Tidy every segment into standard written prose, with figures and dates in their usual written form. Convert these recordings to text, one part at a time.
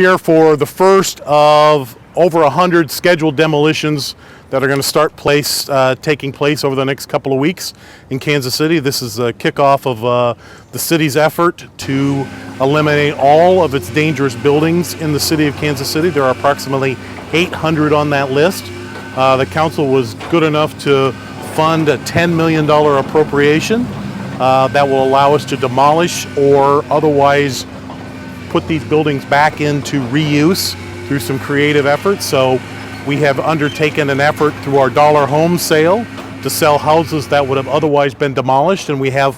Here for the first of over 100 scheduled demolitions that are going to start taking place over the next couple of weeks in Kansas City. This is a kickoff of the city's effort to eliminate all of its dangerous buildings in the city of Kansas City. There are approximately 800 on that list. The council was good enough to fund a $10 million appropriation that will allow us to demolish or otherwise put these buildings back into reuse through some creative efforts. So we have undertaken an effort through our dollar home sale to sell houses that would have otherwise been demolished, and we have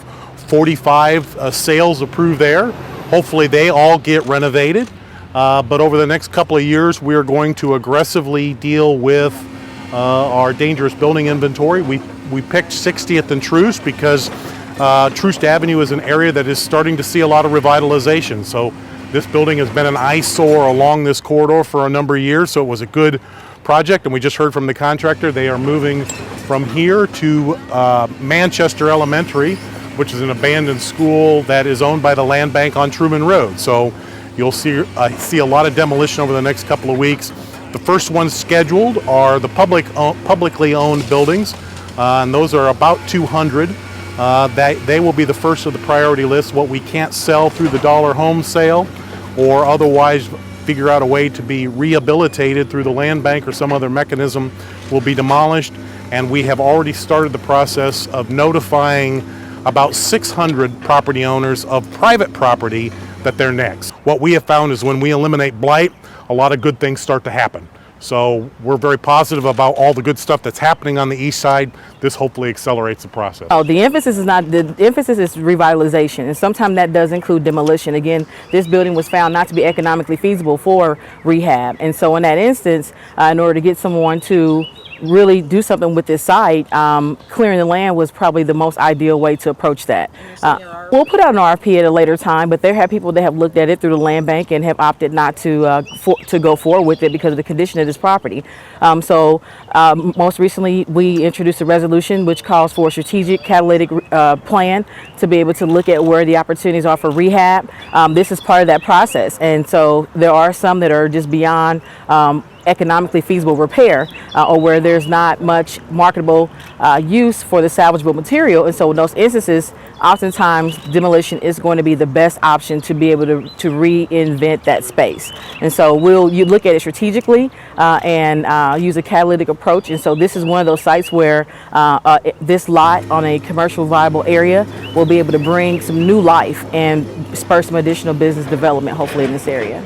45 sales approved there. Hopefully they all get renovated, but over the next couple of years we are going to aggressively deal with our dangerous building inventory. We picked 60th and Troost because Troost Avenue is an area that is starting to see a lot of revitalization. So this building has been an eyesore along this corridor for a number of years, so it was a good project, and we just heard from the contractor they are moving from here to Manchester Elementary, which is an abandoned school that is owned by the land bank on Truman Road. So you'll see a lot of demolition over the next couple of weeks. The first ones scheduled are the publicly owned buildings, and those are about 200. They will be the first of the priority list. What we can't sell through the dollar home sale or otherwise figure out a way to be rehabilitated through the land bank or some other mechanism will be demolished. And we have already started the process of notifying about 600 property owners of private property that they're next. What we have found is when we eliminate blight, a lot of good things start to happen. So we're very positive about all the good stuff that's happening on the east side. This hopefully accelerates the process. Oh, the emphasis is revitalization, and sometimes that does include demolition. Again, this building was found not to be economically feasible for rehab, and so in that instance, in order to get someone to really do something with this site, clearing the land was probably the most ideal way to approach that. We'll put out an RFP at a later time, but there have people that have looked at it through the land bank and have opted not to go forward with it because of the condition of this property. Most recently we introduced a resolution which calls for a strategic catalytic plan to be able to look at where the opportunities are for rehab. This is part of that process, and so there are some that are just beyond economically feasible repair or where there's not much marketable use for the salvageable material, and so in those instances oftentimes demolition is going to be the best option to be able to reinvent that space. And so you look at it strategically and use a catalytic approach, and so this is one of those sites where this lot on a commercial viable area will be able to bring some new life and spur some additional business development hopefully in this area.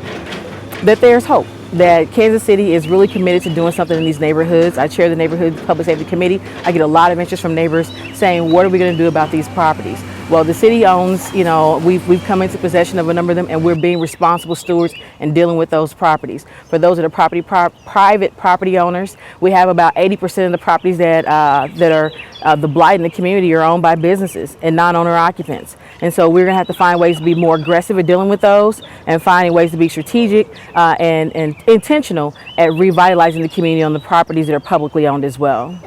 That there's hope. That Kansas City is really committed to doing something in these neighborhoods. I chair the Neighborhood Public Safety Committee. I get a lot of interest from neighbors saying, what are we going to do about these properties? Well, the city owns, we've come into possession of a number of them, and we're being responsible stewards and dealing with those properties. For those that are private property owners, we have about 80% of the properties that are the blight in the community are owned by businesses and non-owner occupants. And so we're going to have to find ways to be more aggressive at dealing with those and finding ways to be strategic and intentional at revitalizing the community on the properties that are publicly owned as well.